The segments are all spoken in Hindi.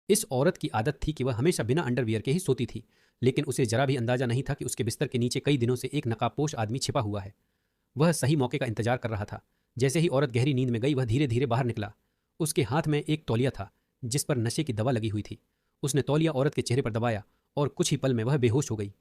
इस औरत की आदत थी कि वह हमेशा बिना अंडरवियर के ही सोती थी, लेकिन उसे जरा भी अंदाजा नहीं था कि उसके बिस्तर के नीचे कई दिनों से एक नकाबपोश आदमी छिपा हुआ है। वह सही मौके का इंतजार कर रहा था। जैसे ही औरत गहरी नींद में गई, वह धीरे धीरे बाहर निकला। उसके हाथ में एक तौलिया था जिस पर नशे की दवा लगी हुई थी। उसने तौलिया औरत के चेहरे पर दबाया और कुछ ही पल में वह बेहोश हो गई।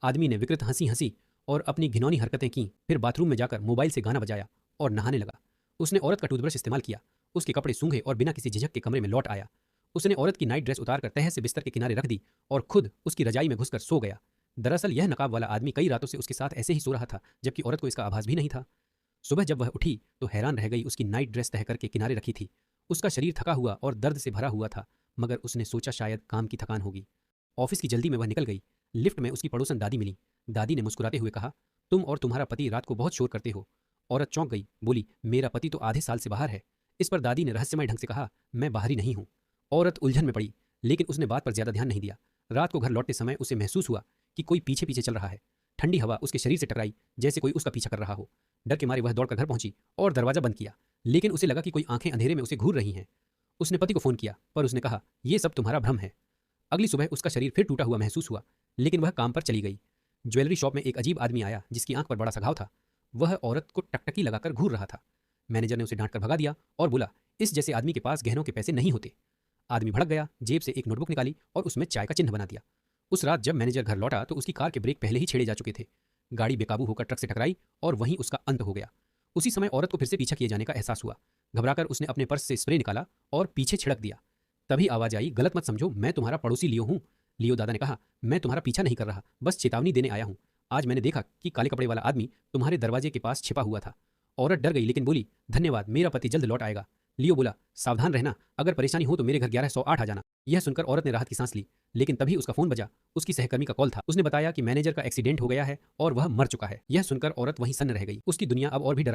आदमी ने विकृत हंसी हंसी और अपनी घिनौनी हरकतें की, फिर बाथरूम में जाकर मोबाइल से गाना बजाया और नहाने लगा। उसने औरत का टूथब्रश इस्तेमाल किया, उसके कपड़े सूंघे और बिना किसी झिझक के कमरे में लौट आया। उसने औरत की नाइट ड्रेस उतारकर तह से बिस्तर के किनारे रख दी और खुद उसकी रजाई में घुसकर सो गया। दरअसल यह नकाब वाला आदमी कई रातों से उसके साथ ऐसे ही सो रहा था, जबकि औरत को इसका आभास भी नहीं था। सुबह जब वह उठी तो हैरान रह गई। उसकी नाइट ड्रेस तह करके किनारे रखी थी। उसका शरीर थका हुआ और दर्द से भरा हुआ था, मगर उसने सोचा शायद काम की थकान होगी। ऑफिस की जल्दी में वह निकल गई। लिफ्ट में उसकी पड़ोसन दादी मिली। दादी ने मुस्कुराते हुए कहा, तुम और तुम्हारा पति रात को बहुत शोर करते हो। औरत चौंक गई, बोली, मेरा पति तो आधे साल से बाहर है। इस पर दादी ने रहस्यमय ढंग से कहा, मैं बाहरी नहीं हूँ। औरत उलझन में पड़ी, लेकिन उसने बात पर ज्यादा ध्यान नहीं दिया। रात को घर लौटते समय उसे महसूस हुआ कि कोई पीछे पीछे चल रहा है। ठंडी हवा उसके शरीर से टकराई, जैसे कोई उसका पीछा कर रहा हो। डर के मारे वह दौड़कर घर पहुंची और दरवाजा बंद किया, लेकिन उसे लगा कि कोई आंखें अंधेरे में उसे घूर रही हैं। उसने पति को फोन किया, पर उसने कहा, यह सब तुम्हारा भ्रम है। अगली सुबह उसका शरीर फिर टूटा हुआ महसूस हुआ, लेकिन वह काम पर चली गई। ज्वेलरी शॉप में एक अजीब आदमी आया जिसकी आंख पर बड़ा सा घाव था। वह औरत को टकटकी लगाकर घूर रहा था। मैनेजर ने उसे डांट कर भगा दिया और बोला, इस जैसे आदमी के पास गहनों के पैसे नहीं होते। आदमी भड़क गया, जेब से एक नोटबुक निकाली और उसमें चाय का चिन्ह बना दिया। उस रात जब मैनेजर घर लौटा तो उसकी कार के ब्रेक पहले ही छेड़े जा चुके थे। गाड़ी बेकाबू होकर ट्रक से टकराई और वहीं उसका अंत हो गया। उसी समय औरत को फिर से पीछा किए जाने का एहसास हुआ। घबराकर उसने अपने पर्स से स्प्रे निकाला और पीछे छिड़क दिया। तभी आवाज आई, गलत मत समझो, मैं तुम्हारा पड़ोसी लियो हूँ। लियो दादा ने कहा, मैं तुम्हारा पीछा नहीं कर रहा, बस चेतावनी देने आया हूँ। आज मैंने देखा कि काले कपड़े वाला आदमी तुम्हारे दरवाजे के पास छिपा हुआ था। औरत डर गई, लेकिन बोली, धन्यवाद, मेरा पति जल्द लौट आएगा। लियो बोला, सावधान रहना, अगर परेशानी हो तो मेरे घर 1108 आ जाना। यह सुनकर औरत ने राहत की सांस ली, लेकिन तभी उसका फोन बजा। उसकी सहकर्मी का कॉल था। उसने बताया कि मैनेजर का एक्सीडेंट हो गया है और वह मर चुका है। यह सुनकर औरत वहीं सन्न रह गई। उसकी दुनिया अब और भी डरा